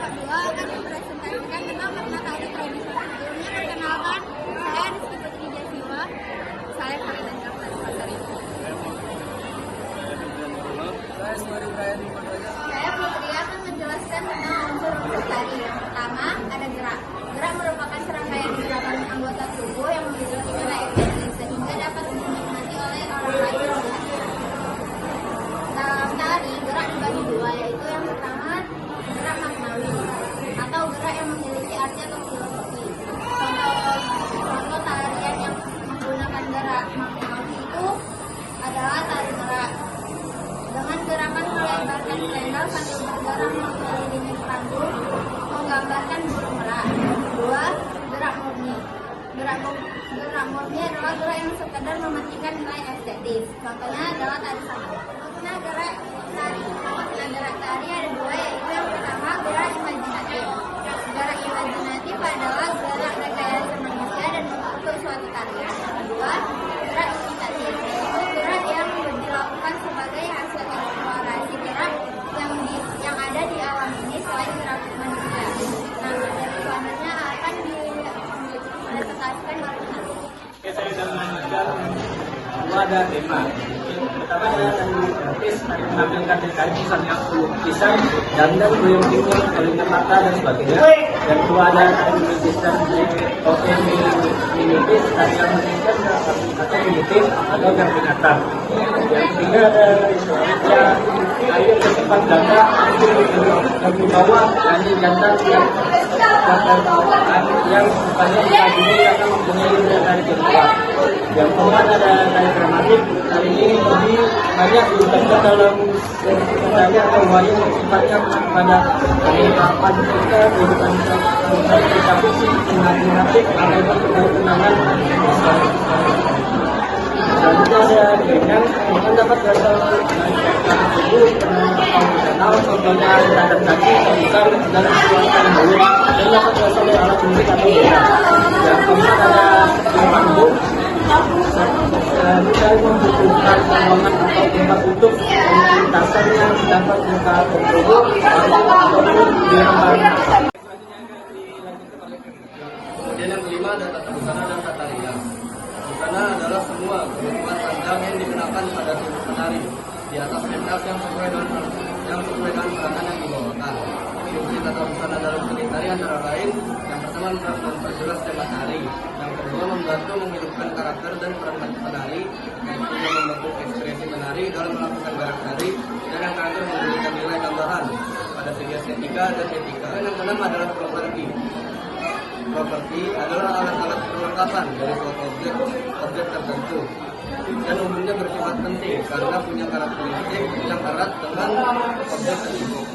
Tahap 2 akan mempresentasikan tentang makna tari tradisional. Sebelumnya perkenalkan, saya Rizky Putri Jasiwa. Saya Farida dari Pasar Ibu. Saya Putri akan menjelaskan tentang unsur-unsur tari. Yang pertama ada gerak. Gerak merupakan serangkaian gerakan anggota tubuh yang memiliki nilai estetis sehingga dapat dinikmati oleh orang lain. Dalam tari, gerak dibagi dua, yaitu yang pertama gerak maknawi atau gerak yang memiliki arti atau filosofi. Contoh tarian yang menggunakan gerak maknawi itu adalah tari gerak. Dengan gerakan melebarkan selendang sambil bergerak mengelilingi panggung, menggambarkan burung merak. Kedua, gerak murni. Gerak murni adalah gerak yang sekedar mementingkan nilai estetis. Contohnya adalah tari saman. Makna gerak tari ada dua, yaitu yang pertama gerak imajinatif. Gerak imajinatif adalah gerak rekayasa manusia dan membentuk suatu tarian. Yang kedua, gerak imitatif, yaitu gerak yang dilakukan sebagai hasil eksplorasi gerak yang ada di alam ini selain gerak manusia. Nah, materi selanjutnya akan dipresentasikan oleh Nabi. Saya akan melanjutkan ada tema. Pertama adalah tari gratis, tari menampilkan tari misalnya lukisan, dandan, goyang timur, telinga mata dan sebagainya. Dan kedua ada tari lukisan minimis, tari yang menunjukkan atau primitif atau yang binatang. Yang ketiga ada tari yang bersifat ganda, yang dibawa lanjut ganda yang sifatnya dikagumi karena mempunyai indera tari keempat. Yang keempat ada tari dramatik. Tari ini lebih banyak digunakan dalam budaya atau wayang yang sifatnya pada kehidupan kita, kehidupan kita fisik, imajinatif, ataupun kenangan. Selanjutnya ada dengan yang dapat berasal dari tubuh, kenal, contohnya terhadap kaki, besar, dan keluarkan bulu, dan dapat berasal dari alat musik atau benda. Yang keempat ada panggung. Kita membutuhkan ruangan atau tempat untuk pementasannya dapat berupa bertubuh ataupun diramparkan. Kemudian yang kelima ada tata busana dan tata rias. Busana adalah semua kebutuhan panjang yang dikenakan pada tubuh penari di atas pentas yang sesuai dengan peranan yang dibawakan. Fungsi tata busana dalam seni tari antara lain yang pertama memperjelas tema tari, yang kedua membantu menghidupkan karakter dan peran penari, yang ketiga membentuk ekspresi penari dalam melakukan gerak tari, dan yang terakhir memberikan nilai tambahan pada segi estetika dan etika. Dan yang keenam adalah properti. Properti adalah alat-alat perlengkapan dari suatu objek tertentu dan umumnya bersifat penting karena punya karakteristik yang erat dengan objek tersebut.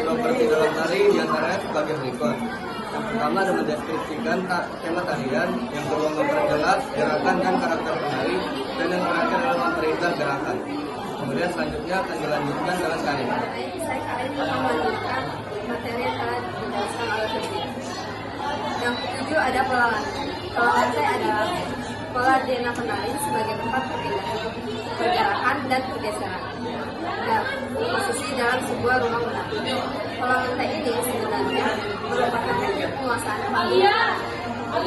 Properti dalam tari diantaranya sebagai berikut. Yang pertama adalah mendeskripsikan tema tarian, yang kedua memperjelas gerakan dan karakter penari, dan yang terakhir adalah memperindah gerakan. Kemudian selanjutnya akan dilanjutkan dengan Karin. Saya Karin akan melanjutkan materi yang telah dijelaskan oleh Putri. Yang ketujuh ada pola lantai. Pola lantai adalah pola DNA penari sebagai tempat perpindahan, pergerakan, dan pergeseran posisi dalam sebuah rumah menari. Pola lantai ini sebenarnya merupakan teknik penguasaan panggung.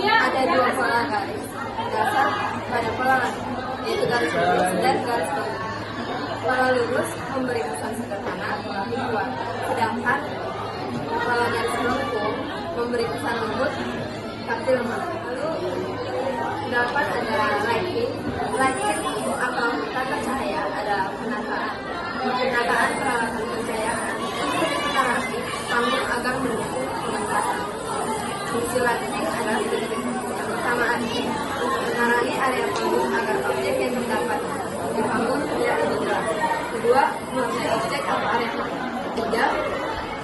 Ada dua pola garis dasar pada pola lantai, yaitu garis lurus dan garis lurus. Pola lurus memberi kesan sederhana, rapi, kuat, sedangkan pola garis melengkung memberi kesan lembut, tapi lemah. Lalu 8 ada lighting. Lighting atau tata cahaya ada penataan peralatan pencahayaan untuk menerapi panggung agar mendukung pementasan. Fungsi lighting adalah yang pertama untuk menerangi area panggung agar objek yang terdapat di panggung tidak lebih jelas. Kedua, mengenai objek atau area panggung. Ketiga,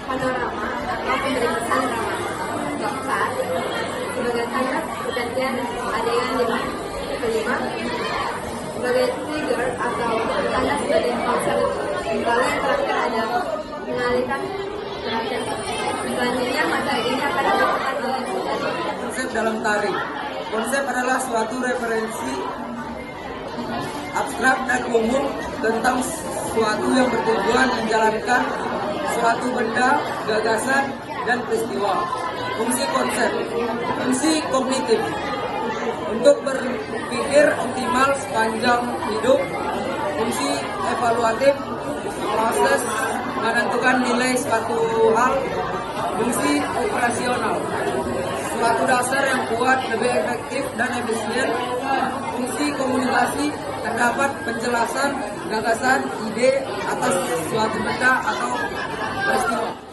panorama atau pemberi kesan drama. Keempat, sebagai tanda pergantian adegan lima. Kelima, sebagai trigger atau tanda sebagai konser. Lalu yang terakhir ada mengalihkan perhatian. Selanjutnya materi ini akan dilakukan oleh konsep dalam tari. Konsep adalah suatu referensi abstrak dan umum tentang suatu yang bertujuan menjalankan suatu benda, gagasan, dan peristiwa. Fungsi konsep, fungsi kognitif, untuk berpikir optimal sepanjang hidup. Fungsi evaluatif, proses menentukan nilai suatu hal. Fungsi operasional, suatu dasar yang kuat, lebih efektif dan efisien. Fungsi komunikasi, terdapat penjelasan, gagasan, ide atas suatu benda atau peristiwa.